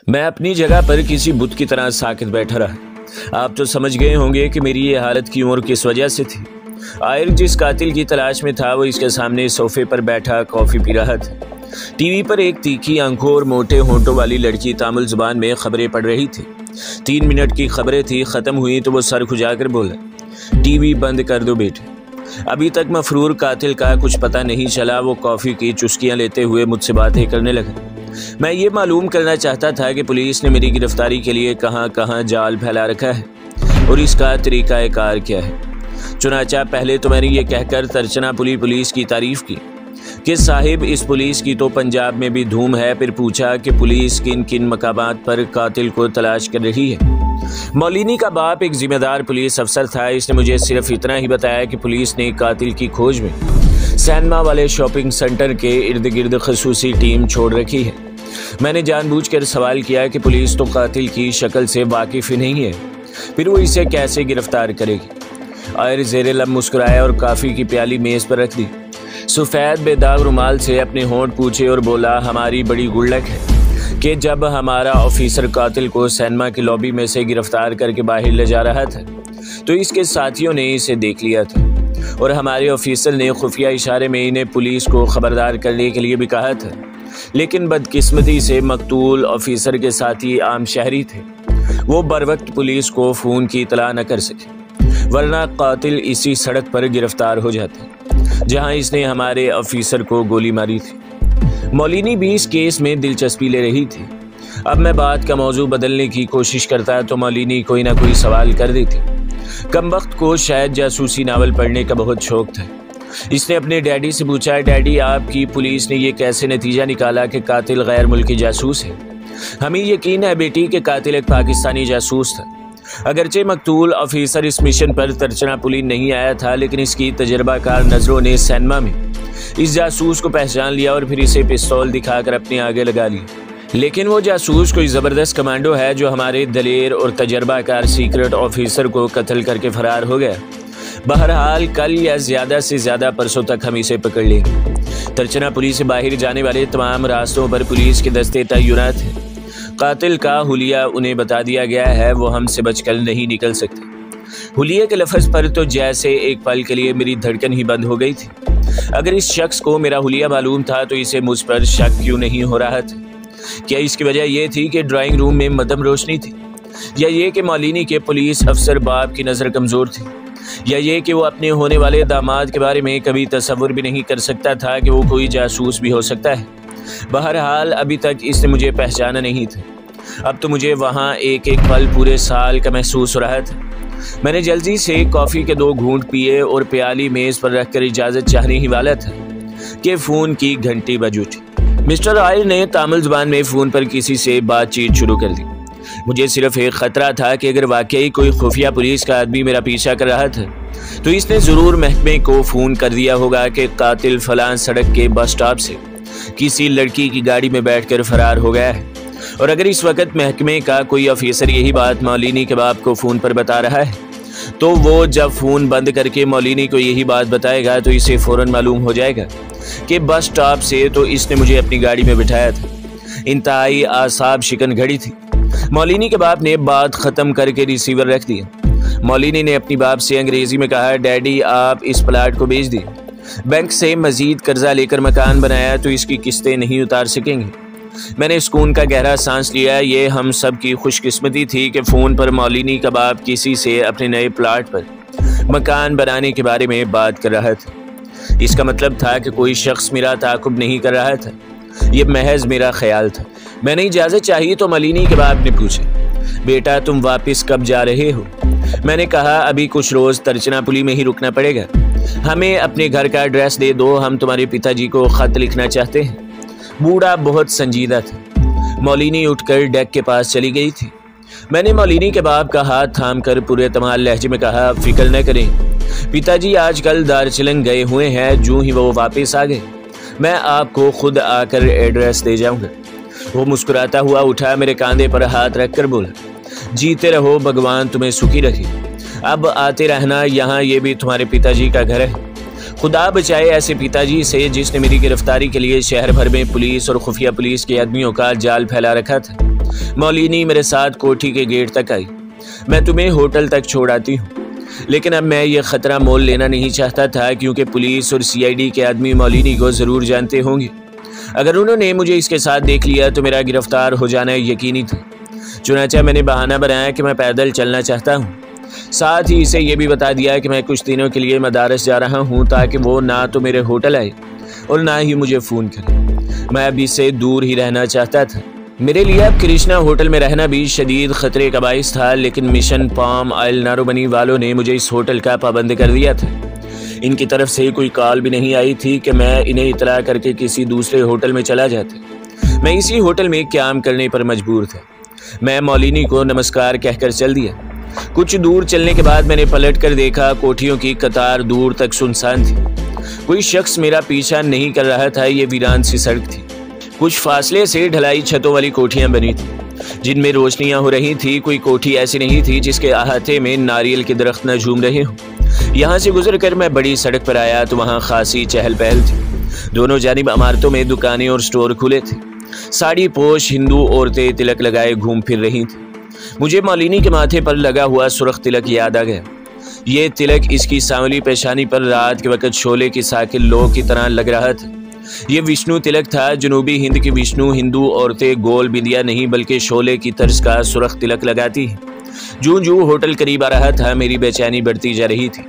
मैं अपनी जगह पर किसी बुत की तरह साकित बैठा रहा। आप तो समझ गए होंगे कि मेरी ये हालत क्यों और किस वजह से थी। आयर जिस कातिल की तलाश में था वो इसके सामने सोफे पर बैठा कॉफ़ी पी रहा था। टीवी पर एक तीखी आंखों और मोटे होंठों वाली लड़की तामिल ज़ुबान में खबरें पढ़ रही थी। 3 मिनट की खबरें थी, ख़त्म हुई तो वो सर खुजाकर बोला, टीवी बंद कर दो बेटे। अभी तक मफरूर कातिल का कुछ पता नहीं चला। वो कॉफ़ी की चुस्कियाँ लेते हुए मुझसे बातें करने लगा। मैं ये मालूम करना चाहता था कि पुलिस ने मेरी गिरफ्तारी के लिए कहाँ कहाँ जाल फैला रखा है और इसका तरीक़ाकार क्या है। चुनाचा पहले तो मैंने ये कहकर तर्चना पुलिस की तारीफ़ की कि साहिब इस पुलिस की तो पंजाब में भी धूम है। फिर पूछा कि पुलिस किन किन मकामात पर कातिल को तलाश कर रही है। मौलिनी का बाप एक जिम्मेदार पुलिस अफसर था। इसने मुझे सिर्फ इतना ही बताया कि पुलिस ने कातिल की खोज में सैनमा वाले शॉपिंग सेंटर के इर्द गिर्द खसूसी टीम छोड़ रखी है। मैंने जानबूझकर सवाल किया कि पुलिस तो कातिल की शक्ल से वाकिफ़ ही नहीं है, फिर वो इसे कैसे गिरफ्तार करेगी। आयर ज़ेरे लब मुस्कुराया और काफ़ी की प्याली मेज़ पर रख दी। सफ़ेद बेदाग रुमाल से अपने होंठ पूछे और बोला, हमारी बड़ी गुल्लक है कि जब हमारा ऑफिसर कातिल को सैनमा की लॉबी में से गिरफ्तार करके बाहर ले जा रहा था तो इसके साथियों ने इसे देख लिया था और हमारे ऑफिसर ने खुफिया इशारे में इन्हें पुलिस को खबरदार करने के लिए भी कहा था। लेकिन बदकिस्मती से मकतूल ऑफिसर के साथी आम शहरी थे। वो बर वक्त पुलिस को फ़ोन की इतला न कर सके, वरना कातिल इसी सड़क पर गिरफ्तार हो जाता जहां इसने हमारे ऑफिसर को गोली मारी थी। मौलिनी भी इस केस में दिलचस्पी ले रही थी। अब मैं बात का मौजू बदलने की कोशिश करता तो मौलिनी कोई ना कोई सवाल कर देती। कमबख्त को शायद जासूसी नावल पढ़ने का बहुत शौक था। इसने अपने डैडी से पूछा, डैडी आपकी पुलिस ने ये कैसे नतीजा निकाला कि कातिल गैर मुल्की जासूस है। हमें यकीन है बेटी कि कातिल एक पाकिस्तानी जासूस था। अगरचे मकतूल ऑफिसर इस मिशन पर तर्चना पुलिस नहीं आया था, लेकिन इसकी तजर्बाकार नज़रों ने सैनमा में इस जासूस को पहचान लिया और फिर इसे पिस्तौल दिखाकर अपने आगे लगा लिया। लेकिन वो जासूस कोई ज़बरदस्त कमांडो है जो हमारे दलेर और तजर्बाकार सीक्रेट ऑफिसर को कत्ल करके फरार हो गया। बहरहाल कल या ज़्यादा से ज़्यादा परसों तक हम इसे पकड़ लेंगे। तर्चना पुलिस से बाहर जाने वाले तमाम रास्तों पर पुलिस के दस्ते तैनात हैं। कातिल का हुलिया उन्हें बता दिया गया है, वो हमसे बचकर नहीं निकल सकते। हुलिये के लफ्ज़ पर तो जैसे एक पल के लिए मेरी धड़कन ही बंद हो गई थी। अगर इस शख्स को मेरा हुलिया मालूम था तो इसे मुझ पर शक क्यों नहीं हो रहा था। क्या इसकी वजह यह थी कि ड्राइंग रूम में मदम रोशनी थी, या ये कि मौलिनी के पुलिस अफसर बाप की नज़र कमज़ोर थी, या ये कि वो अपने होने वाले दामाद के बारे में कभी तसव्वुर भी नहीं कर सकता था कि वो कोई जासूस भी हो सकता है। बहरहाल अभी तक इसने मुझे पहचाना नहीं था। अब तो मुझे वहाँ एक एक पल पूरे साल का महसूस हो रहा था। मैंने जल्दी से कॉफ़ी के 2 घूंट पिए और प्याली मेज़ पर रखकर इजाज़त चाहने ही वाला था कि फ़ोन की घंटी बज उठी। मिस्टर आयर ने तामिल ज़ुबान में फ़ोन पर किसी से बातचीत शुरू कर दी। मुझे सिर्फ एक ख़तरा था कि अगर वाकई कोई खुफिया पुलिस का आदमी मेरा पीछा कर रहा था तो इसने ज़रूर महकमे को फ़ोन कर दिया होगा कि कातिल फलां सड़क के बस स्टॉप से किसी लड़की की गाड़ी में बैठकर फरार हो गया है। और अगर इस वक्त महकमे का कोई ऑफिसर यही बात मौलिनी के बाप को फ़ोन पर बता रहा है तो वो जब फ़ोन बंद करके मौलिनी को यही बात बताएगा तो इसे फ़ौरन मालूम हो जाएगा कि बस स्टॉप से तो इसने मुझे अपनी गाड़ी में बिठाया था। इंतहाई आसाब शिकन घड़ी थी। मौलिनी के बाप ने बात ख़त्म करके रिसीवर रख दिया। मौलिनी ने अपनी बाप से अंग्रेज़ी में कहा, डैडी आप इस प्लाट को बेच दिए। बैंक से मज़ीद कर्जा लेकर मकान बनाया तो इसकी किस्तें नहीं उतार सकेंगे। मैंने सुकून का गहरा सांस लिया। ये हम सब की खुशकिस्मती थी कि फ़ोन पर मौलिनी का बाप किसी से अपने नए प्लाट पर मकान बनाने के बारे में बात कर रहा था। इसका मतलब था कि कोई शख्स मेरा ताक़ुब नहीं कर रहा था, ये महज मेरा ख्याल था। मैंने इजाज़त चाहिए तो मौलिनी के बाप ने पूछा, बेटा तुम वापस कब जा रहे हो। मैंने कहा, अभी कुछ रोज़ तर्चना पुली में ही रुकना पड़ेगा। हमें अपने घर का एड्रेस दे दो, हम तुम्हारे पिताजी को ख़त लिखना चाहते हैं। बूढ़ा बहुत संजीदा था। मौलिनी उठकर डेक के पास चली गई थी। मैंने मौलिनी के बाप का हाथ थामकर पूरे तमाल लहजे में कहा, फिक्र न करें, पिताजी आजकल दार्जिलिंग गए हुए हैं। जो ही वो वापस आ गए मैं आपको खुद आकर एड्रेस दे जाऊंगा। वो मुस्कुराता हुआ उठा, मेरे कंधे पर हाथ रखकर बोला, जीते रहो, भगवान तुम्हें सुखी रखे। अब आते रहना यहाँ, ये भी तुम्हारे पिताजी का घर है। खुदा बचाए ऐसे पिताजी से जिसने मेरी गिरफ्तारी के लिए शहर भर में पुलिस और खुफिया पुलिस के आदमियों का जाल फैला रखा था। मौलिनी मेरे साथ कोठी के गेट तक आई। मैं तुम्हें होटल तक छोड़ आती हूँ, लेकिन अब मैं ये खतरा मोल लेना नहीं चाहता था, क्योंकि पुलिस और CID के आदमी मौलिनी को ज़रूर जानते होंगे। अगर उन्होंने मुझे इसके साथ देख लिया तो मेरा गिरफ्तार हो जाना यकीनी था। चुनांचे मैंने बहाना बनाया कि मैं पैदल चलना चाहता हूँ। साथ ही इसे ये भी बता दिया कि मैं कुछ दिनों के लिए मदारस जा रहा हूँ, ताकि वो ना तो मेरे होटल आए और ना ही मुझे फ़ोन करे। मैं अब इससे दूर ही रहना चाहता था। मेरे लिए अब कृष्णा होटल में रहना भी शदीद ख़तरे का बाइस था, लेकिन मिशन पाम ऑयल नारोबनी वालों ने मुझे इस होटल का पाबंद कर दिया था। इनकी तरफ से कोई कॉल भी नहीं आई थी कि मैं इन्हें इतला करके किसी दूसरे होटल में चला जाता। मैं इसी होटल में क्याम करने पर मजबूर था। मैं मौलिनी को नमस्कार कहकर चल दिया। कुछ दूर चलने के बाद मैंने पलट कर देखा, कोठियों की कतार दूर तक सुनसान थी। कोई शख्स मेरा पीछा नहीं कर रहा था। ये वीरान सी सड़क थी। कुछ फासले से ढलाई छतों वाली कोठियां बनी थी, जिनमें रोशनियां हो रही थी। कोई कोठी ऐसी नहीं थी जिसके अहाते में नारियल के दरख्त न झूम रहे हों। यहाँ से गुजरकर मैं बड़ी सड़क पर आया तो वहाँ खासी चहल पहल थी। दोनों जानिब इमारतों में दुकानें और स्टोर खुले थे। साड़ी पोश हिंदू औरतें तिलक लगाए घूम फिर रही थी। मुझे मौलिनी के माथे पर लगा हुआ सुर्ख तिलक याद आ गया। ये तिलक इसकी सांवली पेशानी पर रात के वक्त शोले की साकिल लो की तरह लग रहा था। ये विष्णु तिलक था। जनूबी हिंद की विष्णु हिंदू औरतें गोल बिंदिया नहीं बल्कि शोले की तर्ज का सुर्ख तिलक लगाती हैं। जूं जूं होटल करीब आ रहा था, मेरी बेचैनी बढ़ती जा रही थी।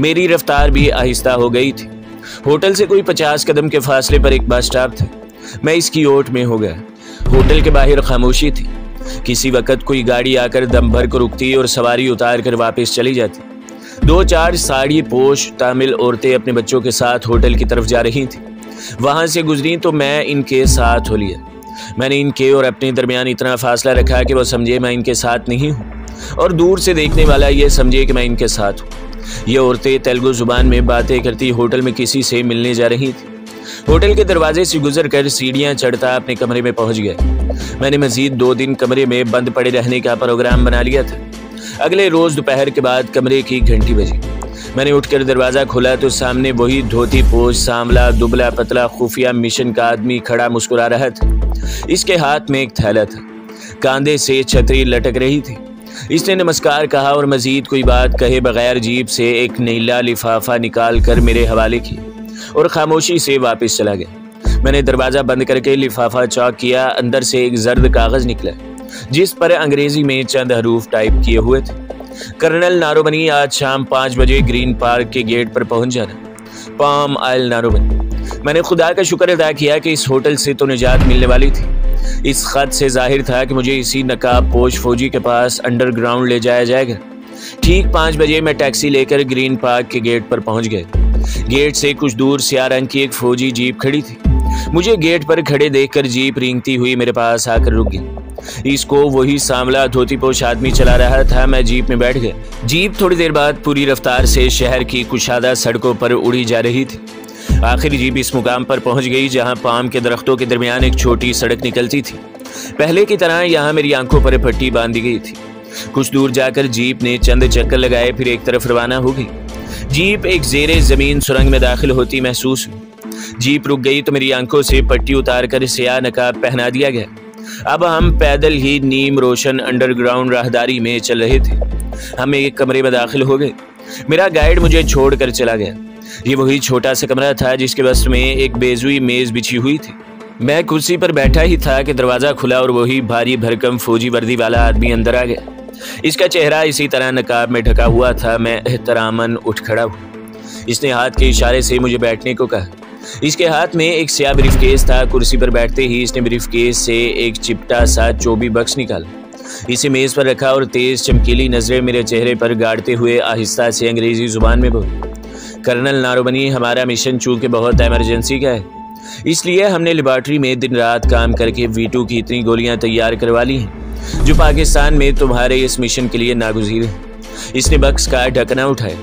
मेरी रफ्तार भी आहिस्ता हो गई थी। होटल से कोई 50 कदम के फासले पर एक बस स्टॉप था। मैं इसकी ओट में हो गया। होटल के बाहर खामोशी थी। किसी वक्त कोई गाड़ी आकर दम भर को रुकती और सवारी उतार कर वापस चली जाती। 2-4 साड़ी पोश तामिल औरतें अपने बच्चों के साथ होटल की तरफ जा रही थी। वहां से गुजरी तो मैं इनके साथ हो लिया। मैंने इनके और अपने दरमियान इतना फासला रखा कि वो समझे मैं इनके साथ नहीं हूँ, और दूर से देखने वाला ये समझे कि मैं इनके साथ हूँ। ये औरतें तेलुगु जुबान में बातें करती होटल में किसी से मिलने जा रही थी। होटल के दरवाजे से गुजरकर सीढ़ियां चढ़ता अपने कमरे में पहुंच गया। मैंने मजीद 2 दिन कमरे में बंद पड़े रहने का प्रोग्राम बना लिया था। अगले रोज दोपहर के बाद कमरे की घंटी बजी। मैंने उठकर दरवाज़ा खोला तो सामने वही धोती पोश सांवला दुबला पतला खुफिया मिशन का आदमी खड़ा मुस्कुरा रहा था। इसके हाथ में एक थैला था। कांधे से छतरी लटक रही थी। इसने नमस्कार कहा और मजीद कोई बात कहे बगैर जीप से एक नीला लिफाफा निकाल कर मेरे हवाले किया और खामोशी से वापस चला गया। मैंने दरवाज़ा बंद करके लिफाफा चौक किया। अंदर से एक जर्द कागज़ निकला जिस पर अंग्रेजी में चंद हरूफ टाइप किए हुए थे। कर्नल नारोबनी आज शाम 5 बजे ग्रीन पार्क के गेट पर पहुंच जाना। पाम ऑयल नारोबनी। मैंने खुदा का शुक्र अदा किया कि इस होटल से तो निजात मिलने वाली थी। इस खत से जाहिर था कि मुझे इसी नकाब पोश फौजी के पास अंडरग्राउंड ले जाया जाएगा। ठीक 5 बजे मैं टैक्सी लेकर ग्रीन पार्क के गेट पर पहुंच गया। गेट से कुछ दूर स्याह रंग की एक फौजी जीप खड़ी थी। मुझे गेट पर खड़े देखकर जीप रेंगती हुई मेरे पास आकर रुक गई। इसको वही सांवला धोतीपोश आदमी चला रहा था। मैं जीप में बैठ गया। जीप थोड़ी देर बाद पूरी रफ्तार से शहर की कुशादा सड़कों पर उड़ी जा रही थी। आखिर जीप इस मुकाम पर पहुंच गई जहां पाम के दरख्तों के दरमियान एक छोटी सड़क निकलती थी। पहले की तरह यहाँ मेरी आंखों पर पट्टी बांधी गई थी। कुछ दूर जाकर जीप ने चंद चक्कर लगाए, फिर एक तरफ रवाना हो गई। जीप एक जेरे जमीन सुरंग में दाखिल होती महसूस हुई। जीप रुक गई तो मेरी आंखों से पट्टी उतार कर स्याह नकाब पहना दिया गया। अब हम पैदल ही नीम रोशन अंडरग्राउंड राहदारी में चल रहे थे। हम एक कमरे में दाखिल हो गए। मेरा गाइड मुझे छोड़कर चला गया। ये वही छोटा सा कमरा था जिसके वस्त में एक बेजुई मेज बिछी हुई थी। मैं कुर्सी पर बैठा ही था कि दरवाज़ा खुला और वही भारी भरकम फौजी वर्दी वाला आदमी अंदर आ गया। इसका चेहरा इसी तरह नकाब में ढका हुआ था। मैं एहतरामन उठ खड़ा हुआ। इसने हाथ के इशारे से मुझे बैठने को कहा। इसके हाथ में एक स्याह ब्रीफकेस था। कुर्सी पर बैठते ही इसने ब्रीफकेस से एक चिपटा सा चोबी बक्स निकाला, इसे मेज पर रखा और तेज चमकीली नजरें मेरे चेहरे पर गाड़ते हुए आहिस्ता से अंग्रेजी जुबान में बोली। कर्नल नारोबनी, हमारा मिशन चूंकि बहुत इमरजेंसी का है, इसलिए हमने लेबॉर्ट्री में दिन रात काम करके V2 की इतनी गोलियां तैयार करवा ली हैं जो पाकिस्तान में तुम्हारे इस मिशन के लिए नागुज़ीर है। इसने बक्स का ढकना उठाया।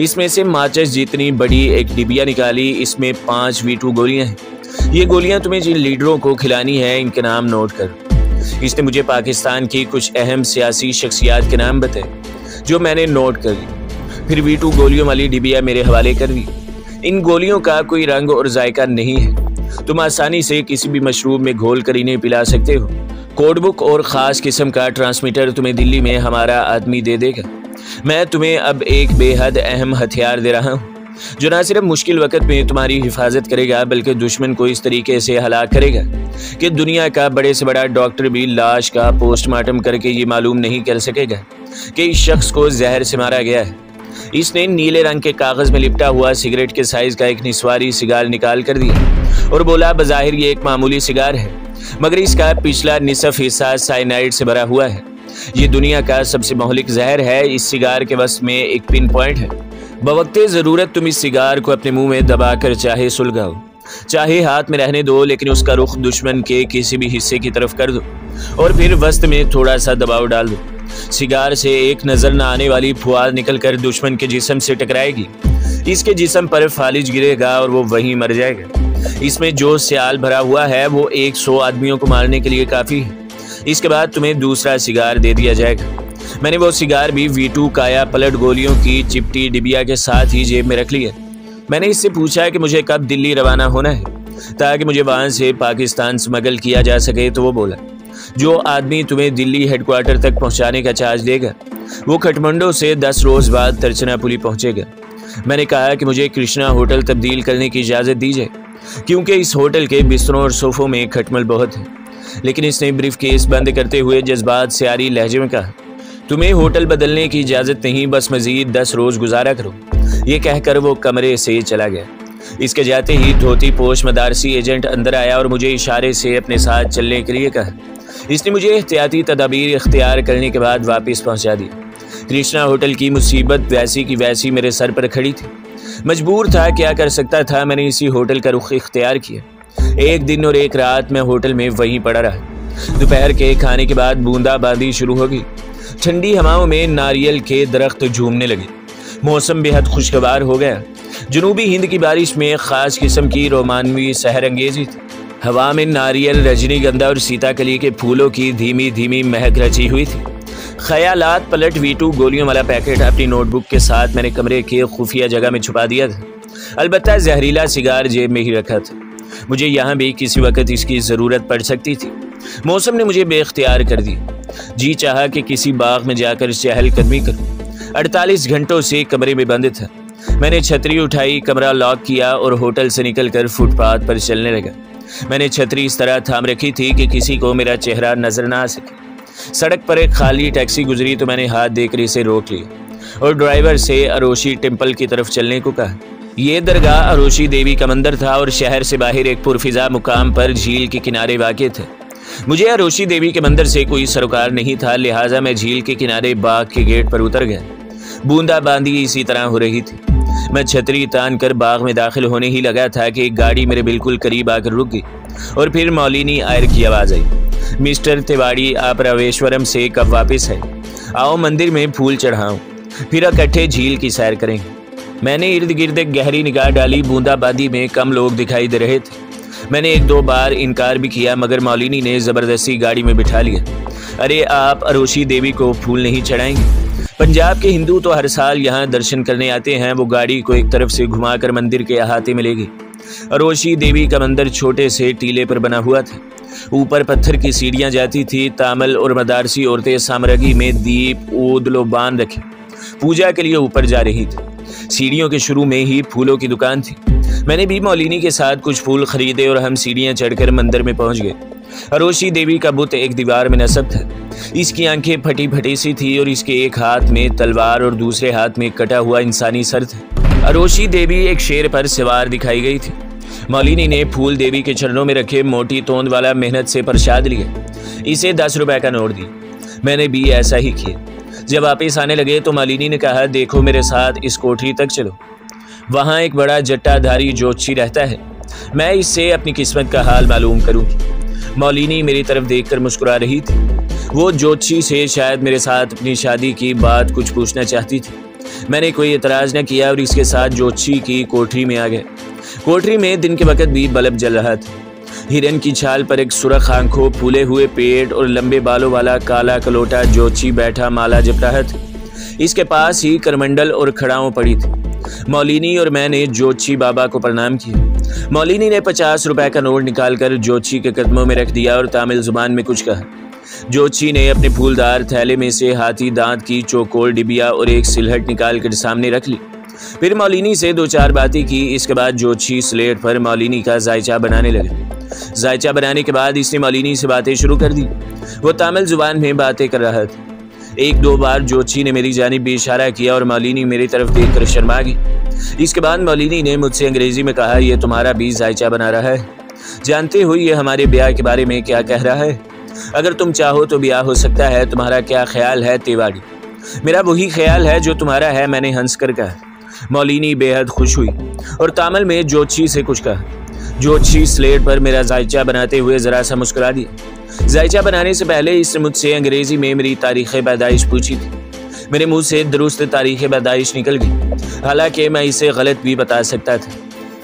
इसमें से माचिस जितनी बड़ी एक डिबिया निकाली। इसमें 5 V2 गोलियां हैं। ये गोलियां तुम्हें जिन लीडरों को खिलानी है इनके नाम नोट कर। इसने मुझे पाकिस्तान की कुछ अहम सियासी शख्सियात के नाम बताए जो मैंने नोट कर ली। फिर V2 गोलियों वाली डिबिया मेरे हवाले कर दी। इन गोलियों का कोई रंग और जायका नहीं है। तुम आसानी से किसी भी मशरूब में घोल कर इन्हें पिला सकते हो। कोड बुक और ख़ास किस्म का ट्रांसमीटर तुम्हें दिल्ली में हमारा आदमी दे देगा। मैं तुम्हें अब एक बेहद अहम हथियार दे रहा हूँ जो न सिर्फ मुश्किल वक्त में तुम्हारी हिफाजत करेगा बल्कि दुश्मन को इस तरीके से हलाक करेगा कि दुनिया का बड़े से बड़ा डॉक्टर भी लाश का पोस्टमार्टम करके ये मालूम नहीं कर सकेगा कि इस शख्स को जहर से मारा गया है। इसने नीले रंग के कागज में लिपटा हुआ सिगरेट के साइज का एक निस्वारी सिगार निकाल कर दिया और बोला, बज़ाहिर ये एक मामूली सिगार है मगर इसका पिछला निसफ हिस्सा साइनाइड से भरा हुआ है। ये दुनिया का सबसे मोहलिक जहर है। इस सिगार के वश में एक पिन पॉइंट है। बवक्ते ज़रूरत तुम इस सिगार को अपने मुंह में दबाकर चाहे सुलगाओ, चाहे हाथ में रहने दो, लेकिन उसका रुख दुश्मन के किसी भी हिस्से की तरफ कर दो और फिर वस्त में थोड़ा सा दबाव डाल दो। सिगार से एक नजर न आने वाली फुआर निकलकर दुश्मन के जिस्म से टकराएगी। इसके जिस्म पर फालिज गिरेगा और वो वहीं मर जाएगा। इसमें जो सियाल भरा हुआ है वो 100 आदमियों को मारने के लिए काफ़ी है। इसके बाद तुम्हें दूसरा सिगार दे दिया जाएगा। मैंने वो सिगार भी V2 काया पलट गोलियों की चिपटी डिबिया के साथ ही जेब में रख लिया। मैंने इससे पूछा कि मुझे कब दिल्ली रवाना होना है ताकि मुझे वहाँ से पाकिस्तान स्मगल किया जा सके। तो वो बोला, जो आदमी तुम्हें दिल्ली हेडक्वार्टर तक पहुँचाने का चार्ज देगा वो खटमंडो से 10 रोज़ बाद तरचनापुली पहुँचेगा। मैंने कहा कि मुझे कृष्णा होटल तब्दील करने की इजाज़त दी जाए क्योंकि इस होटल के बिस्तरों और सोफ़ों में खटमल बहुत है। लेकिन इसने ब्रीफ केस बंद करते हुए जज्बात से आरी लहजे में कहा, तुम्हें होटल बदलने की इजाज़त नहीं, बस मज़ीद 10 रोज़ गुजारा करो। ये कहकर वो कमरे से चला गया। इसके जाते ही धोती पोश मदारसी एजेंट अंदर आया और मुझे इशारे से अपने साथ चलने के लिए कहा। इसने मुझे एहतियाती तदाबीर इख्तियार करने के बाद वापस पहुंचा दिया। कृष्णा होटल की मुसीबत वैसी की वैसी मेरे सर पर खड़ी थी। मजबूर था, क्या कर सकता था। मैंने इसी होटल का रुख इख्तियार किया। एक दिन और एक रात मैं होटल में वहीं पड़ा रहा। दोपहर के खाने के बाद बूंदाबांदी शुरू हो गई। ठंडी हवाओं में नारियल के दरख्त झूमने लगे। मौसम बेहद खुशगवार हो गया। जनूबी हिंद की बारिश में ख़ास किस्म की रोमानवी सहर अंगेजी थी। हवा में नारियल, रजनीगंधा और सीताकली के फूलों की धीमी धीमी महक रची हुई थी। ख्यालात पलट V2 गोलियों वाला पैकेट अपनी नोटबुक के साथ मैंने कमरे के खुफिया जगह में छुपा दिया था। अलबत्ता जहरीला सिगार जेब में ही रखा था। मुझे यहाँ भी किसी वक्त इसकी ज़रूरत पड़ सकती थी। मौसम ने मुझे बेख्तियार कर दी। जी चाहा कि किसी बाग में जाकर चहलकदमी करूं। 48 घंटों से कमरे में बंद था। मैंने छतरी उठाई, कमरा लॉक किया और होटल से निकलकर फुटपाथ पर चलने लगा। मैंने छतरी इस तरह थाम रखी थी कि किसी को मेरा चेहरा नजर ना आ सके। सड़क पर एक खाली टैक्सी गुजरी तो मैंने हाथ देकर इसे रोक लिया और ड्राइवर से अरोशी टेम्पल की तरफ चलने को कहा। ये दरगाह अरोशी देवी का मंदिर था और शहर से बाहर एक पुरफिजा मुकाम पर झील के किनारे वाक़ था। मुझे अरोशी देवी के मंदिर से कोई सरोकार नहीं था, लिहाजा मैं झील के किनारे बाग के गेट पर उतर गया। बूंदाबांदी इसी तरह हो रही थी। मैं छतरी तान कर बाग में दाखिल होने ही लगा था कि एक गाड़ी मेरे बिल्कुल करीब आकर रुक गई और फिर मौलिनी आयर की आवाज़ आई, मिस्टर तिवाड़ी, आप रामेश्वरम से कब वापस है? आओ मंदिर में फूल चढ़ाऊं, फिर इकट्ठे झील की सैर करेंगे। मैंने इर्द गिर्द एक गहरी निगाह डाली। बूंदाबांदी में कम लोग दिखाई दे रहे थे। मैंने 1-2 बार इनकार भी किया मगर मौलिनी ने ज़बरदस्ती गाड़ी में बिठा लिया। अरे आप अरोशी देवी को फूल नहीं चढ़ाएंगे? पंजाब के हिंदू तो हर साल यहाँ दर्शन करने आते हैं। वो गाड़ी को एक तरफ से घुमाकर मंदिर के अहाते में ले गई। अरोशी देवी का मंदिर छोटे से टीले पर बना हुआ था। ऊपर पत्थर की सीढ़ियाँ जाती थी। तामल और मदारसी औरतें सामरगी में दीप ऊदलो बांध रखे पूजा के लिए ऊपर जा रही थी। सीढ़ियों के शुरू में ही फूलों की दुकान थी। मैंने भी मौलिनी के साथ कुछ फूल खरीदे और हम सीढ़ियाँ चढ़कर मंदिर में पहुंच गए। अरोशी देवी का बुत एक दीवार में नस्ब था। इसकी आंखें फटी फटी सी थी और इसके एक हाथ में तलवार और दूसरे हाथ में कटा हुआ इंसानी सर था। अरोशी देवी एक शेर पर सवार दिखाई गई थी। मौलिनी ने फूल देवी के चरणों में रखे मोटी तोंद वाला मेहनत से प्रसाद लिया। इसे 10 रुपए का नोट दी। मैंने भी ऐसा ही किया। जब वापिस आने लगे तो मौलिनी ने कहा, देखो मेरे साथ इस कोठरी तक चलो। वहाँ एक बड़ा जट्टाधारी ज्योतिषी रहता है। मैं इससे अपनी किस्मत का हाल मालूम करूँगी। मौलिनी मेरी तरफ देखकर मुस्कुरा रही थी। वो ज्योतिषी से शायद मेरे साथ अपनी शादी की बात कुछ पूछना चाहती थी। मैंने कोई एतराज़ न किया और इसके साथ ज्योतिषी की कोठरी में आ गया। कोठरी में दिन के वक्त भी बल्ब जल रहा था। हिरन की छाल पर एक सुरख आंखों, फूले हुए पेट और लंबे बालों वाला काला कलोटा ज्योतिषी बैठा माला जप रहा था। इसके पास ही करमंडल और खड़ाओं पड़ी थी। मौलिनी और मैंने ज्योतिषी बाबा को प्रणाम किया। मौलिनी ने 50 रुपए का नोट निकालकर ज्योति के कदमों में रख दिया और तमिल जुबान में कुछ कहा। ज्योति ने अपने फूलदार थैले में से हाथी दांत की चौकोर डिबिया और एक सिलहट निकालकर सामने रख ली। फिर मौलिनी से 2-4 बातें की। इसके बाद ज्योति स्लेट पर मौलिनी का जायचा बनाने लगे। जायचा बनाने के बाद इसने मौलिनी से बातें शुरू कर दी। वो तमिल जुबान में बातें कर रहा था। 1-2 बार ज्योति ने मेरी जानिब भी इशारा किया और मौलिनी मेरी तरफ देखकर शर्मा गई। इसके बाद मौलिनी ने मुझसे अंग्रेजी में कहा, ये तुम्हारा भी जायचा बना रहा है। जानते हो ये हमारे ब्याह के बारे में क्या कह रहा है? अगर तुम चाहो तो ब्याह हो सकता है। तुम्हारा क्या ख्याल है तिवाड़ी? मेरा वही ख्याल है जो तुम्हारा है, मैंने हंस कर कहा। मौलिनी बेहद खुश हुई और तमिल में ज्योति से कुछ कहा। ज्योति स्लेट पर मेरा जायचा बनाते हुए जरा सा मुस्कुरा दिया। जायचा बनाने से पहले इसने मुझसे अंग्रेजी में मेरी तारीख पैदाइश पूछी थी। मेरे मुंह से दुरुस्त तारीख पैदाइश निकल गई, हालांकि मैं इसे गलत भी बता सकता था।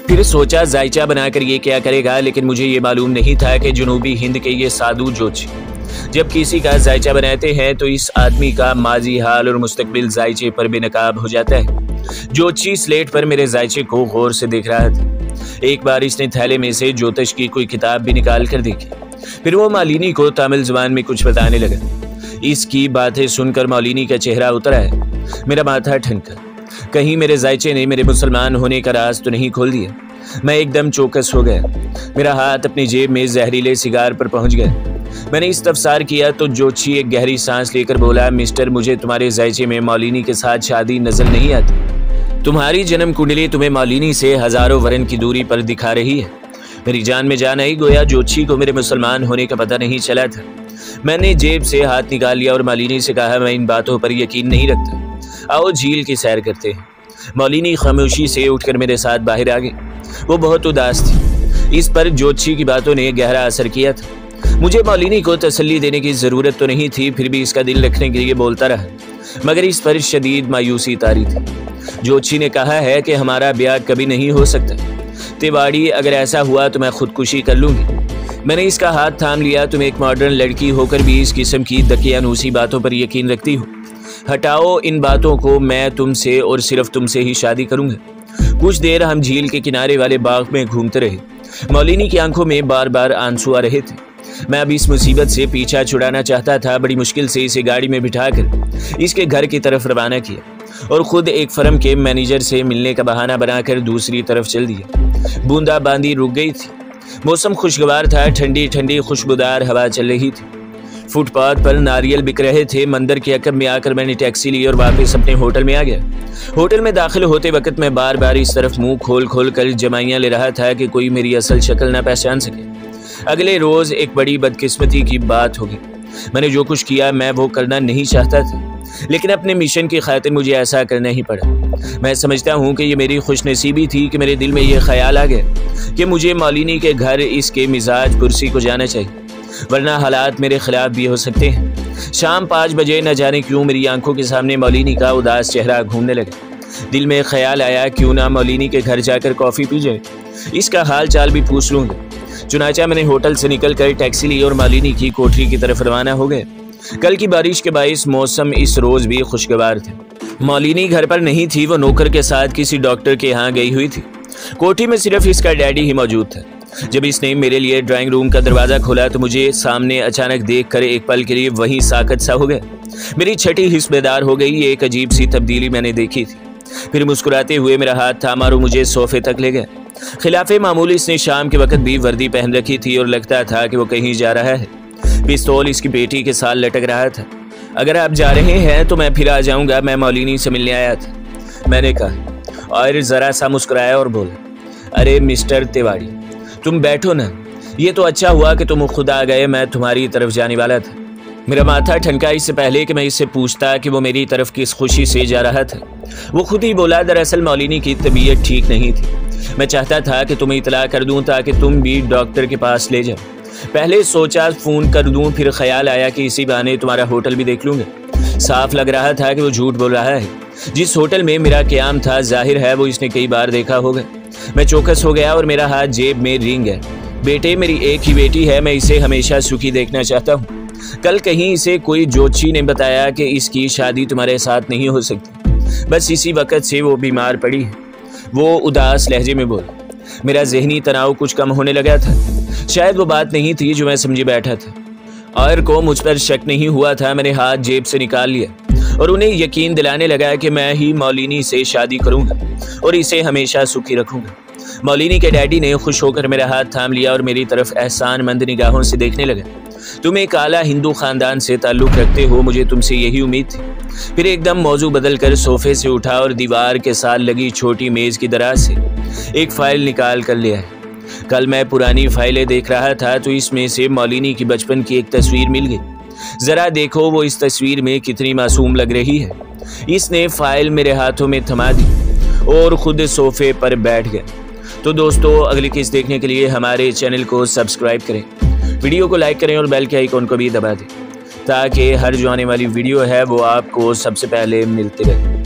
फिर सोचा जायचा बनाकर ये क्या करेगा, लेकिन मुझे ये मालूम नहीं था कि जनूबी हिंद के ये साधु ज्योति जब किसी का जायचा बनाते हैं तो इस आदमी का माजी हाल और मुस्तकबिल जायचे पर बेनकाब हो जाता है। ज्योति स्लेट पर मेरे जायचे को गौर से देख रहा था। एक बार इसने थैले में से ज्योतिष की कोई किताब भी निकाल कर देखी। फिर वो मौलिनी को तमिल जुबान में कुछ बताने लगा। इसकी बातें सुनकर मौलिनी का चेहरा उतरा है। मेरा माथा ठनका। कहीं मेरे जायचे ने मेरे मुसलमान होने का राज तो नहीं खोल दिया। मैं एकदम चौकस हो गया। मेरा हाथ अपनी जेब में जहरीले सिगार पर पहुंच गया। मैंने इस्तफसार किया तो ज्योति एक गहरी सांस लेकर बोला, मिस्टर, मुझे तुम्हारे जायचे में मौलिनी के साथ शादी नजर नहीं आती। तुम्हारी जन्म कुंडली तुम्हें मौलिनी से हजारों वरन की दूरी पर दिखा रही है। मेरी जान में जान आई, गोया ज्योति को मेरे मुसलमान होने का पता नहीं चला था। मैंने जेब से हाथ निकाल लिया और मौलिनी से कहा, मैं इन बातों पर यकीन नहीं रखता। आओ झील की सैर करते हैं। मौलिनी खामोशी से उठकर मेरे साथ बाहर आ गई। वो बहुत उदास थी। इस पर ज्योति की बातों ने गहरा असर किया था। मुझे मौलिनी को तसल्ली देने की जरूरत तो नहीं थी, फिर भी इसका दिल रखने के लिए बोलता रहा, मगर इस पर शदीद मायूसी तारी थी। ज्योति ने कहा है कि हमारा ब्याह कभी नहीं हो सकता। तिवाड़ी, अगर ऐसा हुआ तो मैं खुदकुशी कर लूंगी। मैंने इसका हाथ थाम लिया। तुम एक मॉडर्न लड़की होकर भी इस किस्म की दकियानूसी बातों पर यकीन रखती हो। हटाओ इन बातों को। मैं तुमसे और सिर्फ तुमसे ही शादी करूंगा। कुछ देर हम झील के किनारे वाले बाग में घूमते रहे। मौलिनी की आंखों में बार बार आंसू आ रहे थे। मैं अब इस मुसीबत से पीछा छुड़ाना चाहता था। बड़ी मुश्किल से इसे गाड़ी में बिठाकर इसके घर की तरफ रवाना किया और खुद एक फर्म के मैनेजर से मिलने का बहाना बनाकर दूसरी तरफ चल दिया। बूंदाबांदी रुक गई थी। मौसम खुशगवार था। ठंडी ठंडी खुशबूदार हवा चल रही थी। फुटपाथ पर नारियल बिक रहे थे। मंदिर के अकब में आकर मैंने टैक्सी ली और वापस अपने होटल में आ गया। होटल में दाखिल होते वक्त मैं बार बार इस तरफ मुंह खोल खोल कर जमाइयाँ ले रहा था कि कोई मेरी असल शक्ल ना पहचान सके। अगले रोज एक बड़ी बदकिस्मती की बात होगी। मैंने जो कुछ किया मैं वो करना नहीं चाहता था, लेकिन अपने मिशन की खातिर मुझे ऐसा करना ही पड़ा। मैं समझता हूँ कि ये मेरी खुशनसीबी थी कि मेरे दिल में ये ख्याल आ गया कि मुझे मौलिनी के घर इसके मिजाज पुरसी को जाना चाहिए, वरना हालात मेरे खिलाफ भी हो सकते हैं। शाम 5 बजे न जाने क्यों मेरी आंखों के सामने मौलिनी का उदास चेहरा घूमने लगा। दिल में ख्याल आया, क्यों ना मौलिनी के घर जाकर कॉफ़ी पी जाए, इसका हाल चाल भी पूछ लूँगा। चुनाचा मैंने होटल से निकलकर टैक्सी ली और मौलिनी की कोठरी की तरफ रवाना हो गए। कल की बारिश के बाइस मौसम इस रोज भी खुशगवार था। मौलिनी घर पर नहीं थी। वो नौकर के साथ किसी डॉक्टर के यहाँ गई हुई थी। कोठी में सिर्फ इसका डैडी ही मौजूद था। जब इसने मेरे लिए ड्राइंग रूम का दरवाज़ा खोला तो मुझे सामने अचानक देखकर एक पल के लिए वही साकत सा हो गया। मेरी छठी हिस्स बेदार हो गई। एक अजीब सी तब्दीली मैंने देखी थी। फिर मुस्कुराते हुए मेरा हाथ थामा और मुझे सोफे तक ले गया। खिलाफे मामूल इसने शाम के वक्त भी वर्दी पहन रखी थी और लगता था कि वो कहीं जा रहा है। पिस्तौल इसकी पेटी के साथ लटक रहा था। अगर आप जा रहे हैं तो मैं फिर आ जाऊंगा। मैं मौलिनी से मिलने आया था, मैंने कहा और ज़रा सा मुस्कुराया और बोला, अरे मिस्टर तिवाड़ी, तुम बैठो ना। ये तो अच्छा हुआ कि तुम खुद आ गए। मैं तुम्हारी तरफ जाने वाला था। मेरा माथा ठनका इससे पहले कि मैं इससे पूछता कि वो मेरी तरफ किस खुशी से जा रहा था। वो खुद ही बोला, दरअसल मौलिनी की तबीयत ठीक नहीं थी। मैं चाहता था कि तुम्हें इतला कर दूं ताकि तुम भी डॉक्टर के पास ले जाओ। पहले सोचा फ़ोन कर दूं, फिर ख्याल आया कि इसी बहाने तुम्हारा होटल भी देख लूँगा। साफ लग रहा था कि वो झूठ बोल रहा है। जिस होटल में मेरा क़याम था जाहिर है वो इसने कई बार देखा होगा। मैं चौकस हो गया और मेरा हाथ जेब में रिंग है। बेटे, मेरी एक ही बेटी है। मैं इसे हमेशा सुखी देखना चाहता हूँ। कल कहीं इसे कोई ज्योतिषी ने बताया कि इसकी शादी तुम्हारे साथ नहीं हो सकती। बस इसी वक्त से वो बीमार पड़ी है। वो उदास लहजे में बोला, मेरा जहनी तनाव कुछ कम होने लगा था। शायद वो बात नहीं थी जो मैं समझे बैठा था। आयर को मुझ पर शक नहीं हुआ था। मैंने हाथ जेब से निकाल लिया और उन्हें यकीन दिलाने लगा कि मैं ही मौलिनी से शादी करूंगा और इसे हमेशा सुखी रखूंगा। मौलिनी के डैडी ने खुश होकर मेरा हाथ थाम लिया और मेरी तरफ एहसानमंद निगाहों से देखने लगा। तुम एक आला हिंदू खानदान से ताल्लुक रखते हो, मुझे तुमसे यही उम्मीद थी। फिर एकदम मौजू बदलकर सोफे से उठा और दीवार के साथ लगी छोटी मेज की दराज से एक फाइल निकाल कर ले आया। कल मैं पुरानी फाइलें देख रहा था तो इसमें से मौलिनी की बचपन की एक तस्वीर मिल गई। जरा देखो वो इस तस्वीर में कितनी मासूम लग रही है। इसने फाइल मेरे हाथों में थमा दी और खुद सोफे पर बैठ गया। तो दोस्तों, अगली किस्त देखने के लिए हमारे चैनल को सब्सक्राइब करें, वीडियो को लाइक करें और बेल के आइकॉन को भी दबा दें ताकि हर जो आने वाली वीडियो है वो आपको सबसे पहले मिलती रहे।